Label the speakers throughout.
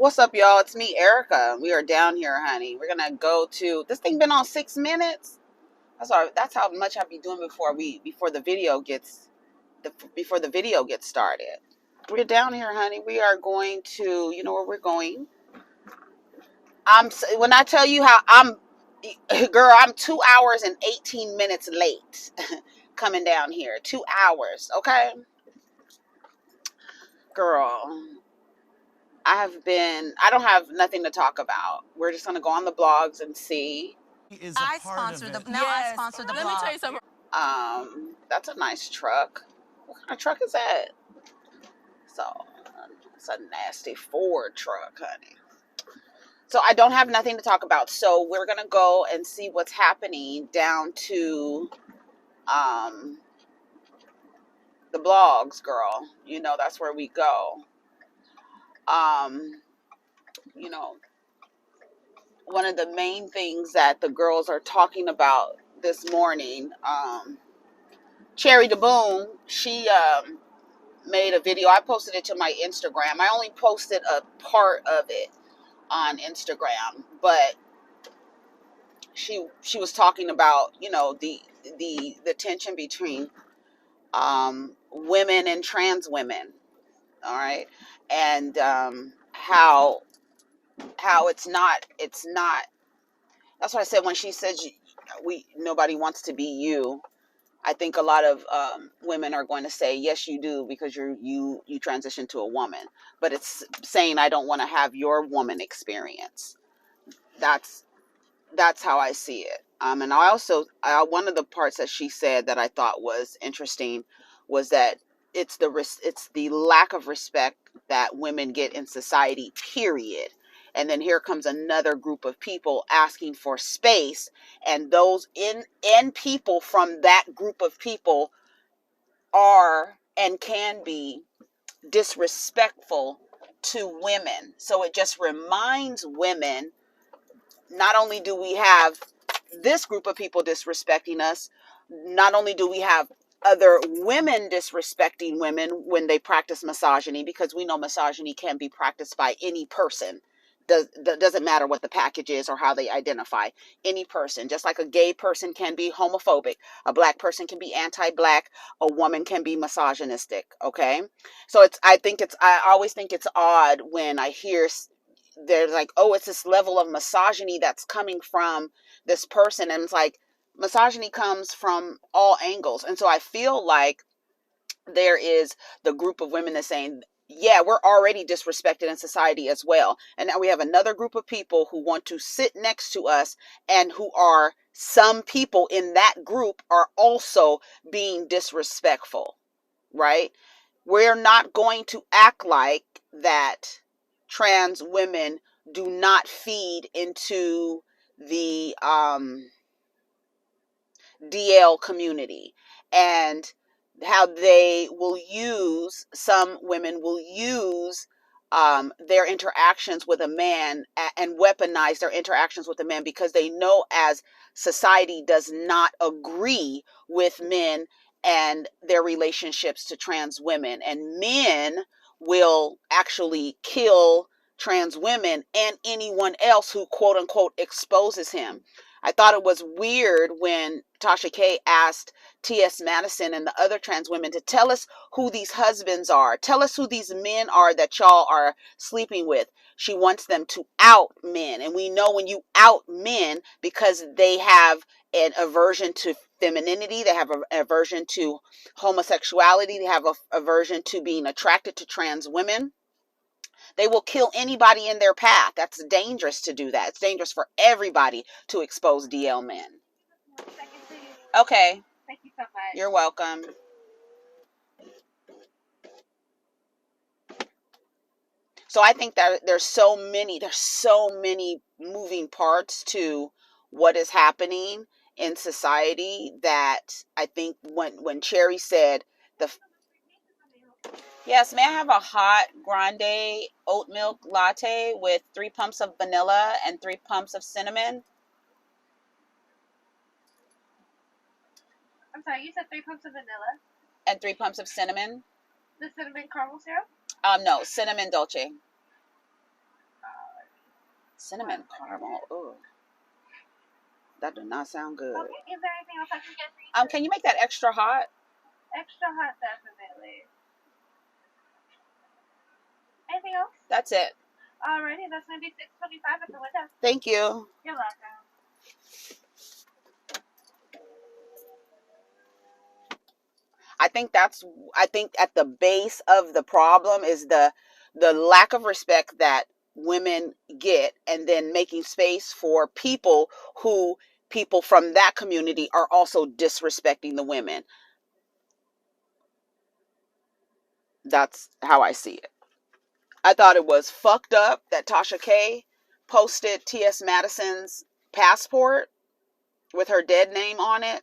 Speaker 1: What's up, y'all? It's me, Erica. We are down here, honey. We're gonna go to this thing. Been on 6 minutes. That's how much I be doing before the video gets started. We're down here, honey. We are going to. You know where we're going. When I tell you how girl, I'm 2 hours and 18 minutes late coming down here. 2 hours, okay, girl. I don't have nothing to talk about. We're just going to go on the blogs and see. I sponsor the blog. That's a nice truck. What kind of truck is that? So, it's a nasty Ford truck, honey. So I don't have nothing to talk about. So we're going to go and see what's happening down to the blogs, girl. You know, that's where we go. You know, one of the main things that the girls are talking about this morning, Cherry the Boom, she made a video. I posted it to my Instagram. I only posted a part of it on Instagram, but she was talking about, you know, the tension between women and trans women, all right, and how it's not. That's what I said when she said nobody wants to be you. I think a lot of women are going to say, yes, you do, because you transition to a woman. But it's saying, I don't want to have your woman experience. That's how I see it. And I also, one of the parts that she said that I thought was interesting was that it's the lack of respect that women get in society, period. And then here comes another group of people asking for space, and those in people from that group of people are and can be disrespectful to women. So it just reminds women, not only do we have this group of people disrespecting us, not only do we have other women disrespecting women when they practice misogyny, because we know misogyny can be practiced by any person. Doesn't matter what the package is or how they identify. Any person, just like a gay person can be homophobic, a black person can be anti-black, a woman can be misogynistic. Okay, so I always think it's odd when I hear there's like, oh, it's this level of misogyny that's coming from this person. And it's like, misogyny comes from all angles. And so I feel like there is the group of women that's saying, yeah, we're already disrespected in society as well. And now we have another group of people who want to sit next to us, and who are, some people in that group are also being disrespectful, right? We're not going to act like that trans women do not feed into the DL community, and how some women will use their interactions with a man and weaponize their interactions with a man, because they know, as society does not agree with men and their relationships to trans women, and men will actually kill trans women and anyone else who, quote unquote, exposes him. I thought it was weird when Tasha K asked T.S. Madison and the other trans women to tell us who these husbands are. Tell us who these men are that y'all are sleeping with. She wants them to out men. And we know when you out men, because they have an aversion to femininity, they have an aversion to homosexuality, they have an aversion to being attracted to trans women. They will kill anybody in their path. That's dangerous to do that. It's dangerous for everybody to expose DL men. Okay. Thank you so much. You're welcome. So I think that there's so many moving parts to what is happening in society, that I think when Cherry said yes, may I have a hot grande oat milk latte with 3 pumps of vanilla and 3 pumps of cinnamon? I'm sorry, you said 3 pumps of vanilla? And 3 pumps of cinnamon? The cinnamon caramel syrup? No, cinnamon dolce. Cinnamon caramel. Oh, that does not sound good.
Speaker 2: Okay, is there anything else I can get for you?
Speaker 1: Can you make that extra hot?
Speaker 2: Extra hot, definitely. Anything else?
Speaker 1: That's it.
Speaker 2: Alrighty, that's gonna be $6.25 at the window.
Speaker 1: Thank you.
Speaker 2: You're welcome.
Speaker 1: I think at the base of the problem is the lack of respect that women get, and then making space for people from that community are also disrespecting the women. That's how I see it. I thought it was fucked up that Tasha K posted T.S. Madison's passport with her dead name on it.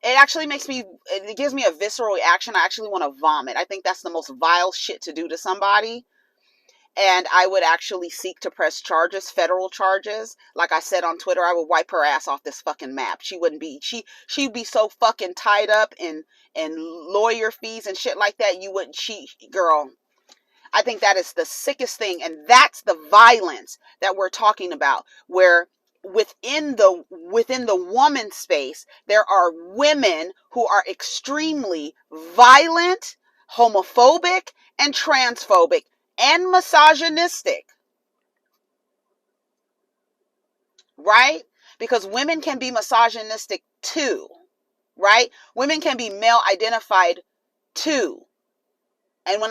Speaker 1: It actually it gives me a visceral reaction. I actually want to vomit. I think that's the most vile shit to do to somebody. And I would actually seek to press charges, federal charges. Like I said on Twitter, I would wipe her ass off this fucking map. She'd be so fucking tied up in lawyer fees and shit like that. Girl, I think that is the sickest thing. And that's the violence that we're talking about, where within the woman space, there are women who are extremely violent, homophobic, and transphobic, and misogynistic. Right? Because women can be misogynistic too. Right? Women can be male identified too. And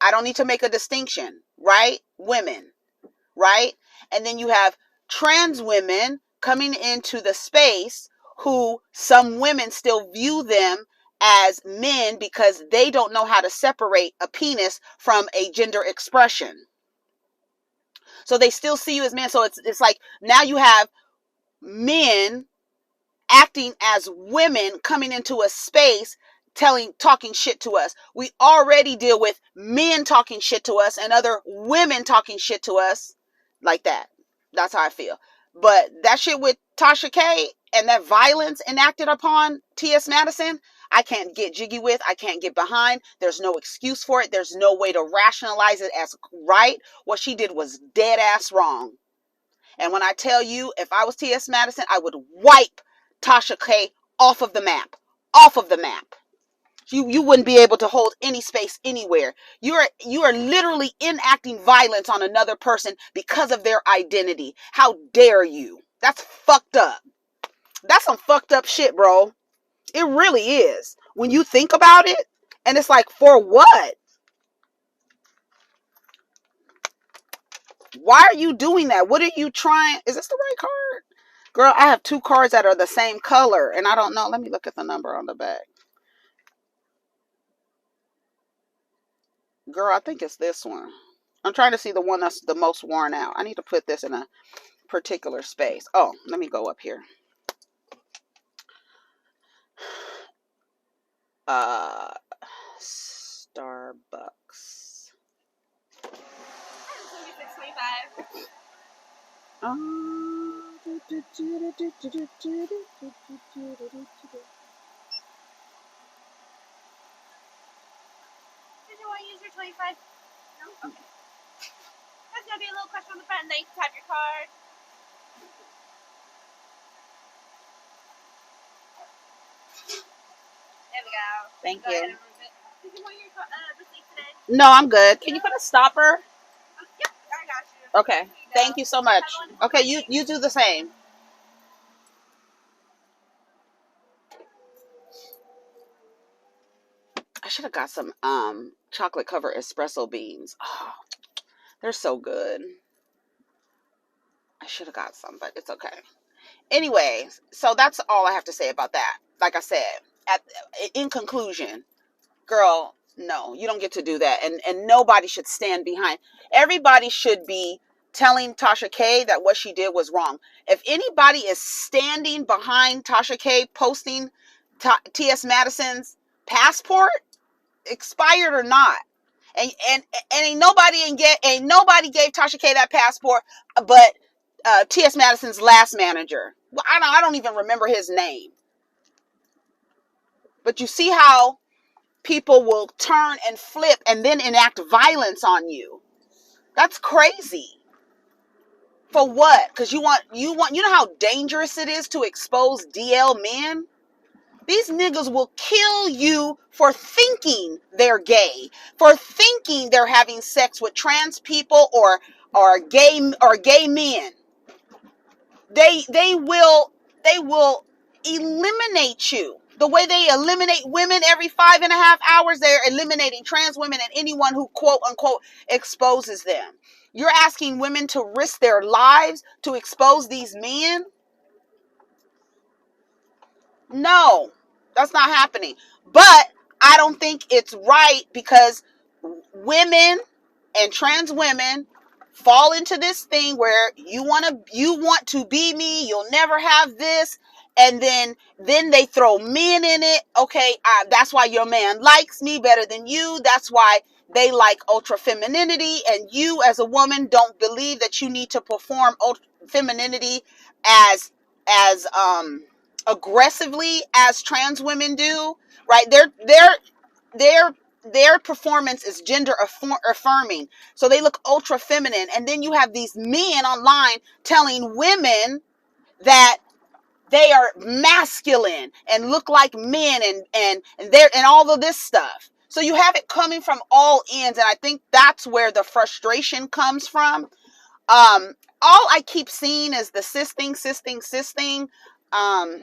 Speaker 1: I don't need to make a distinction, right? Women, right? And then you have trans women coming into the space who some women still view them as men because they don't know how to separate a penis from a gender expression. So they still see you as men. So it's like now you have men acting as women coming into a space talking shit to us. We already deal with men talking shit to us and other women talking shit to us like that. That's how I feel. But that shit with Tasha K and that violence enacted upon T.S. Madison, I can't get jiggy with. I can't get behind. There's no excuse for it. There's no way to rationalize it as right. What she did was dead ass wrong. And when I tell you, if I was T.S. Madison, I would wipe Tasha K off of the map. Off of the map. You wouldn't be able to hold any space anywhere. You are literally enacting violence on another person because of their identity. How dare you? That's fucked up. That's some fucked up shit, bro. It really is. When you think about it, and it's like, for what? Why are you doing that? What are you trying? Is this the right card? Girl, I have two cards that are the same color, and I don't know. Let me look at the number on the back. Girl, I think it's this one. I'm trying to see the one that's the most worn out. I need to put this in a particular space. Oh, let me go up here. Starbucks.
Speaker 2: Did you want to use your 25? No? Okay. There's going to be a little question on the front, and then you can type your card. There we go.
Speaker 1: Thank
Speaker 2: Go ahead
Speaker 1: you.
Speaker 2: and remove it. Did you want your receipt today?
Speaker 1: No, I'm good. Can you put a stopper?
Speaker 2: Yep, I got you.
Speaker 1: Okay. Thank you so much. Okay, you do the same. I should have got some chocolate covered espresso beans. Oh, they're so good. I should have got some, but it's okay. Anyway, so that's all I have to say about that. Like I said, in conclusion, girl, no, you don't get to do that. And nobody should stand behind. Everybody should be telling Tasha K that what she did was wrong. If anybody is standing behind Tasha K posting T.S. Madison's passport, expired or not, and ain't nobody gave Tasha K that passport but T.S. Madison's last manager. I don't even remember his name. But you see how people will turn and flip and then enact violence on you. That's crazy. For what? Because you know how dangerous it is to expose DL men? These niggas will kill you for thinking they're gay, for thinking they're having sex with trans people or gay men. They will eliminate you. The way they eliminate women every 5.5 hours, they're eliminating trans women and anyone who quote unquote exposes them. You're asking women to risk their lives to expose these men? No, that's not happening. But I don't think it's right because women and trans women fall into this thing where you want to be me, you'll never have this, and then they throw men in it. Okay, that's why your man likes me better than you. That's why they like ultra femininity, and you as a woman don't believe that you need to perform ultra femininity as aggressively as trans women do, right? Their performance is gender affirming, so they look ultra feminine, and then you have these men online telling women that they are masculine and look like men and they're and all of this stuff. So you have it coming from all ends, and I think that's where the frustration comes from. All I keep seeing is the cis thing. I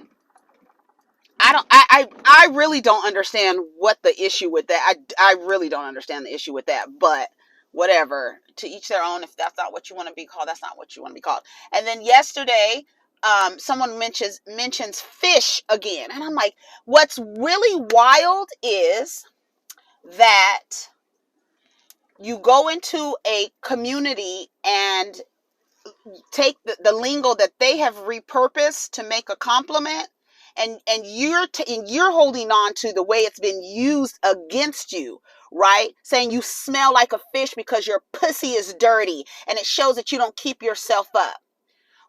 Speaker 1: really don't understand what the issue with that. I really don't understand the issue with that, but whatever. To each their own. If that's not what you want to be called, that's not what you want to be called. And then yesterday, someone mentions fish again, and I'm like, what's really wild is that you go into a community and take the lingo that they have repurposed to make a compliment, and you're holding on to the way it's been used against you, right? Saying you smell like a fish because your pussy is dirty and it shows that you don't keep yourself up,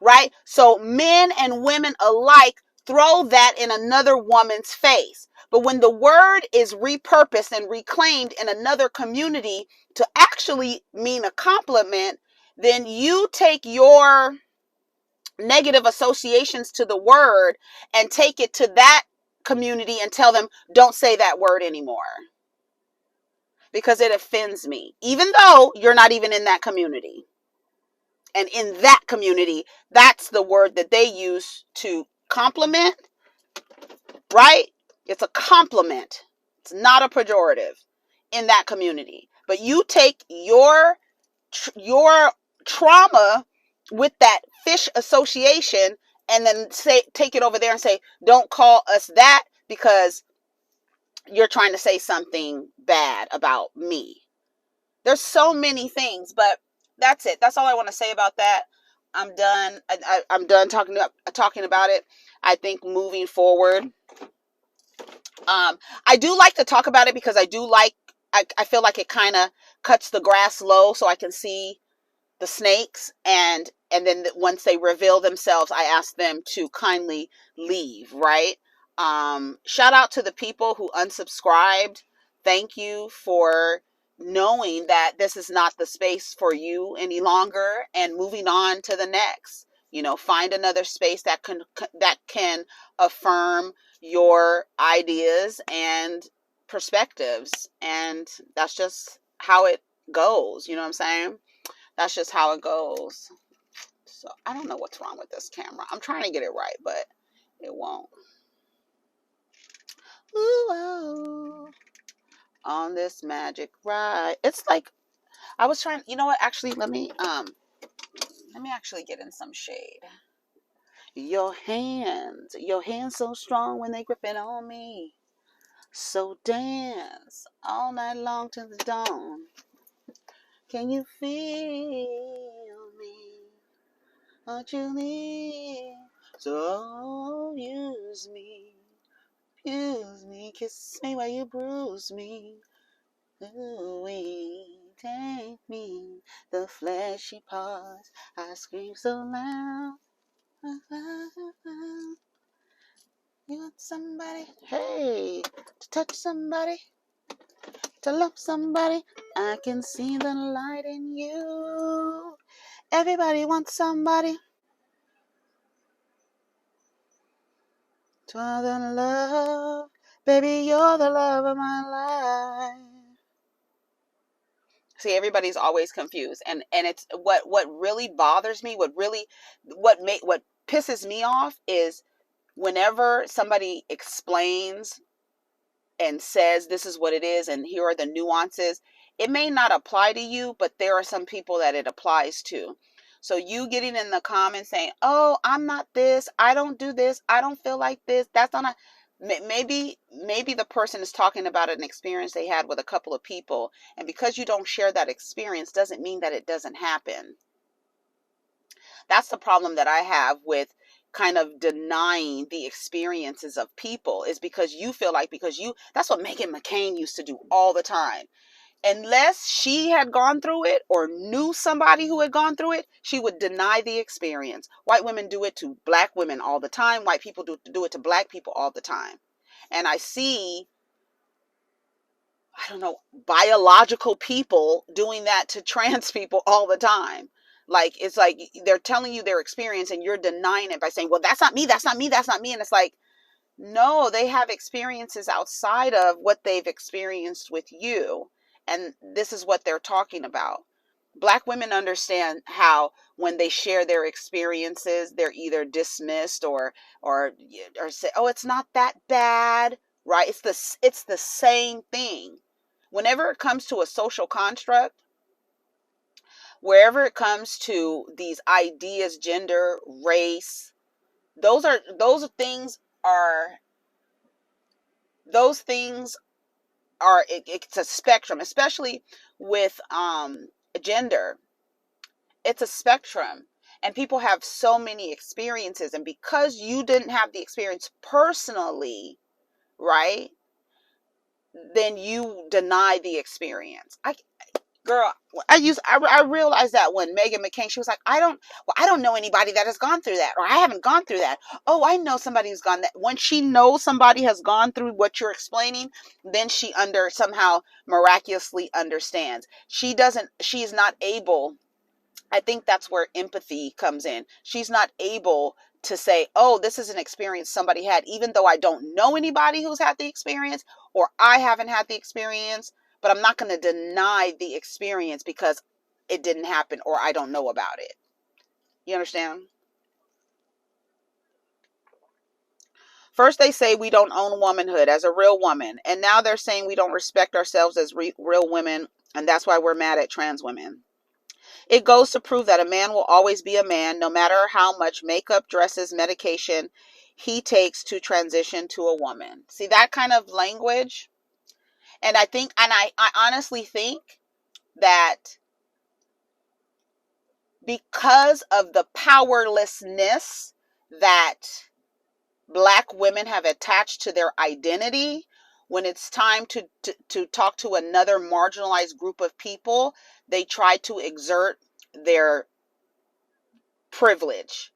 Speaker 1: right? So men and women alike throw that in another woman's face. But when the word is repurposed and reclaimed in another community to actually mean a compliment, then you take your negative associations to the word and take it to that community and tell them, don't say that word anymore because it offends me, even though you're not even in that community. And in that community, that's the word that they use to compliment, right? It's a compliment. It's not a pejorative in that community. But you take your trauma with that fish association and then take it over there and say, don't call us that because you're trying to say something bad about me. There's so many things, but that's it. That's all I want to say about that. I'm done. I'm done talking about it. I think moving forward, I do like to talk about it because I feel like it kind of cuts the grass low so I can see the snakes, and then once they reveal themselves, I ask them to kindly leave, right? Shout out to the people who unsubscribed. Thank you for knowing that this is not the space for you any longer and moving on to the next. Find another space that can affirm your ideas and perspectives, and that's just how it goes. You know what I'm saying? That's just how it goes. So I don't know what's wrong with this camera. I'm trying to get it right, but it won't. Ooh, on this magic ride. It's like I was trying. You know what? Actually, let me actually get in some shade. Your hands so strong when they gripping on me. So dance all night long to the dawn. Can you feel me? What you need? So use me, kiss me while you bruise me. Ooh, take me, the fleshy parts. I scream so loud. You want somebody, hey, to touch somebody, to love somebody. I can see the light in you. Everybody wants somebody to love. Baby, you're the love of my life. See, everybody's always confused, and it's what really bothers me, what pisses me off is whenever somebody explains and says this is what it is and here are the nuances. It may not apply to you, but there are some people that it applies to. So you getting in the comments saying, oh, I'm not this, I don't do this, I don't feel like this, that's not a, maybe the person is talking about an experience they had with a couple of people, and because you don't share that experience doesn't mean that it doesn't happen. That's the problem that I have with kind of denying the experiences of people, is because you feel like, that's what Meghan McCain used to do all the time. Unless she had gone through it or knew somebody who had gone through it, she would deny the experience. White women do it to black women all the time. White people do it to black people all the time. And I see, I don't know, biological people doing that to trans people all the time. Like, it's like they're telling you their experience and you're denying it by saying, well, that's not me, that's not me, that's not me. And it's like, no, they have experiences outside of what they've experienced with you. And this is what they're talking about. Black women understand how when they share their experiences, they're either dismissed or say, "Oh, it's not that bad." Right? It's the same thing. Whenever it comes to a social construct, wherever it comes to these ideas, gender, race, are those things are it's a spectrum, especially with gender. It's a spectrum, and people have so many experiences, and because you didn't have the experience personally, right, then you deny the experience. Girl, I realized that when Meghan McCain, she was like, I don't know anybody that has gone through that, or I haven't gone through that. Oh, I know somebody who's gone that. When she knows somebody has gone through what you're explaining, then she somehow miraculously understands. She's not able, I think that's where empathy comes in. She's not able to say, oh, this is an experience somebody had, even though I don't know anybody who's had the experience, or I haven't had the experience, but I'm not going to deny the experience because it didn't happen or I don't know about it. You understand? First, they say we don't own womanhood as a real woman, and now they're saying we don't respect ourselves as real women, and that's why we're mad at trans women. It goes to prove that a man will always be a man, no matter how much makeup, dresses, medication he takes to transition to a woman. See that kind of language? And I honestly think that because of the powerlessness that Black women have attached to their identity, when it's time to talk to another marginalized group of people, they try to exert their privilege.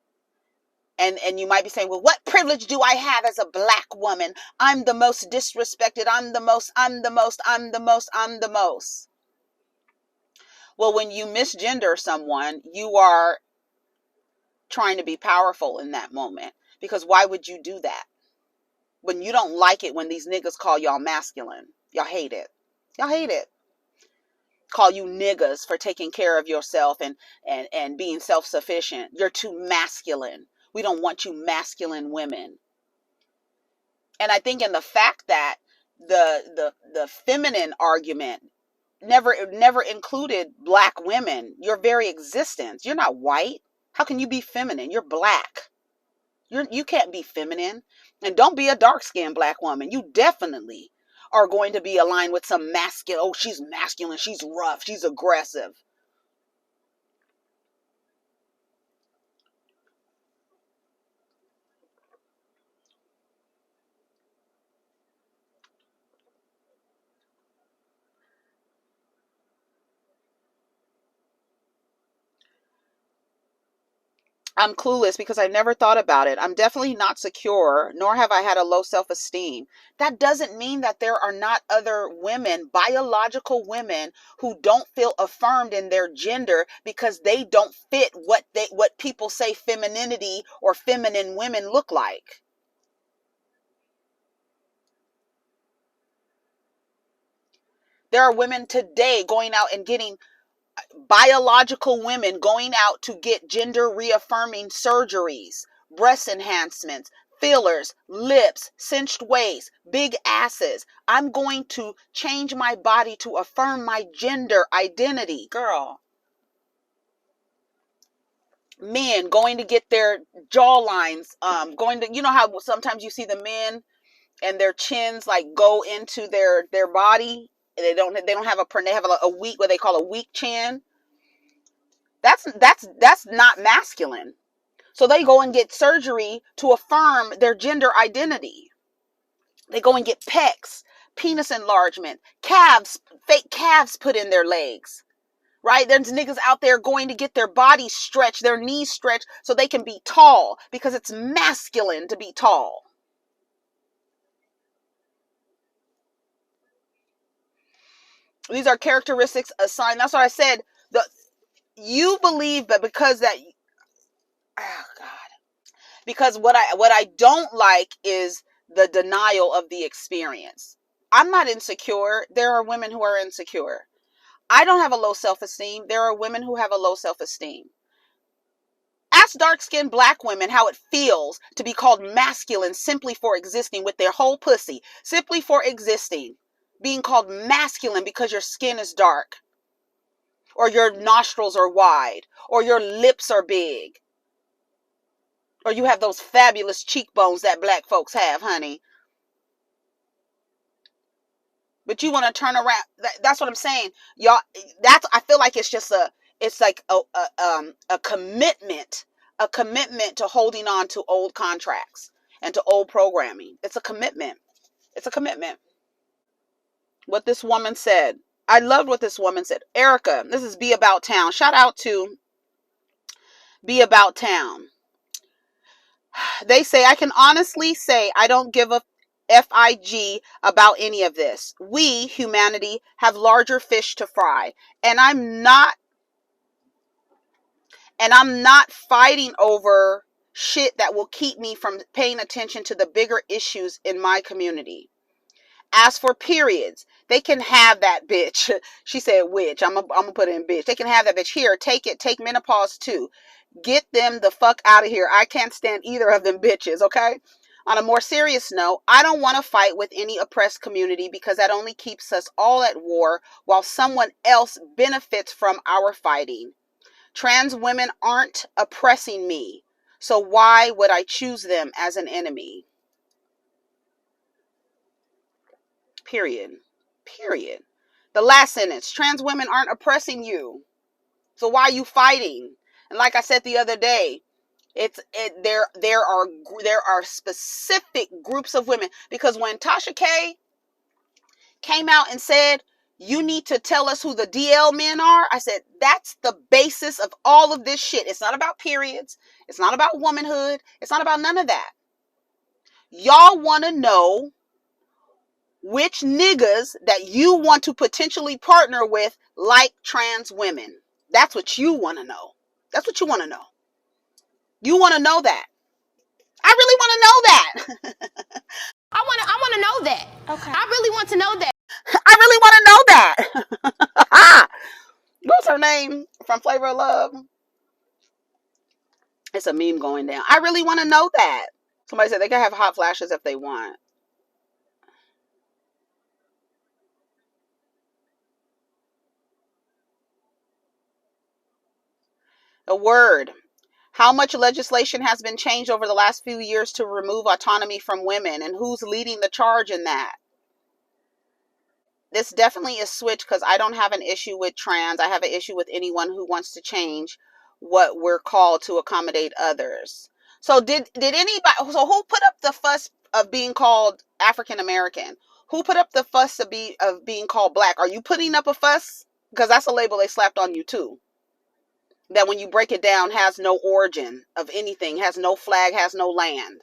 Speaker 1: And you might be saying, well, what privilege do I have as a Black woman? I'm the most disrespected. I'm the most. Well, when you misgender someone, you are trying to be powerful in that moment. Because why would you do that? When you don't like it when these niggas call y'all masculine. Y'all hate it. Y'all hate it. Call you niggas for taking care of yourself and being self-sufficient. You're too masculine. We don't want you masculine women. And I think in the fact that the feminine argument never included Black women, your very existence. You're not white. How can you be feminine? You're Black. You can't be feminine. And don't be a dark-skinned Black woman. You definitely are going to be aligned with some masculine. Oh, she's masculine. She's rough. She's aggressive. I'm clueless because I never thought about it. I'm definitely not secure, nor have I had a low self-esteem. That doesn't mean that there are not other women, biological women, who don't feel affirmed in their gender because they don't fit what people say femininity or feminine women look like. There are women today going out and getting biological women going out to get gender reaffirming surgeries, breast enhancements, fillers, lips, cinched waist, big asses. I'm going to change my body to affirm my gender identity. Girl. Men going to get their jawlines, going to, you know how sometimes you see the men and their chins like go into their body. They don't have they have a weak, what they call a weak chin. That's not masculine. So they go and get surgery to affirm their gender identity. They go and get pecs, penis enlargement, calves, fake calves put in their legs. Right? There's niggas out there going to get their bodies stretched, their knees stretched so they can be tall because it's masculine to be tall. These are characteristics assigned. That's what I said. You believe that because that, oh God. Because what I don't like is the denial of the experience. I'm not insecure. There are women who are insecure. I don't have a low self-esteem. There are women who have a low self-esteem. Ask dark-skinned black women how it feels to be called masculine simply for existing with their whole pussy. Simply for existing. Being called masculine because your skin is dark. Or your nostrils are wide. Or your lips are big. Or you have those fabulous cheekbones that black folks have, honey. But you want to turn around. That's what I'm saying, y'all. I feel like it's like a commitment, to holding on to old contracts and to old programming. It's a commitment. It's a commitment. What this woman said. I loved what this woman said. Erica, this is Be About Town. Shout out to Be About Town. They say, I can honestly say I don't give a FIG about any of this. We, humanity, have larger fish to fry. And I'm not fighting over shit that will keep me from paying attention to the bigger issues in my community. As for periods, they can have that bitch. She said, which I'm gonna put it in bitch. They can have that bitch. Here, take it. Take menopause too. Get them the fuck out of here. I can't stand either of them bitches, okay? On a more serious note, I don't want to fight with any oppressed community because that only keeps us all at war while someone else benefits from our fighting. Trans women aren't oppressing me, so why would I choose them as an enemy? Period. Period. The last sentence, trans women aren't oppressing you, so why are you fighting? And like I said the other day, there are specific groups of women, because when Tasha K came out and said, you need to tell us who the DL men are, I said, that's the basis of all of this shit. It's not about periods. It's not about womanhood. It's not about none of that. Y'all want to know which niggas that you want to potentially partner with like trans women. That's what you want to know. That's what you want to know. You want to know that. I really want to know that.
Speaker 2: I want to know that. Okay. I really want to know that.
Speaker 1: I really want to know that. What's her name from Flavor of Love? It's a meme going down. I really want to know that. Somebody said they can have hot flashes if they want. A word. How much legislation has been changed over the last few years to remove autonomy from women, and who's leading the charge in that? This definitely is switch, because I don't have an issue with trans. I have an issue with anyone who wants to change what we're called to accommodate others. So did anybody, so who put up the fuss of being called African American? Who put up the fuss of being called black? Are you putting up a fuss? Because that's a label they slapped on you too. that when you break it down has no origin of anything, has no flag, has no land.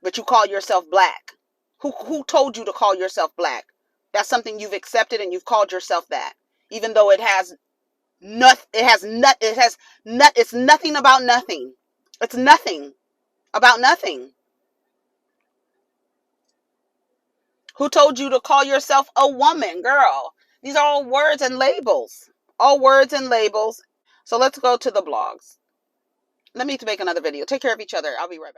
Speaker 1: But you call yourself black. Who told you to call yourself black? That's something you've accepted and you've called yourself that. Even though it's nothing about nothing. It's nothing about nothing. Who told you to call yourself a woman, girl? These are all words and labels. All words and labels. So let's go to the blogs. Let me make another video. Take care of each other. I'll be right back.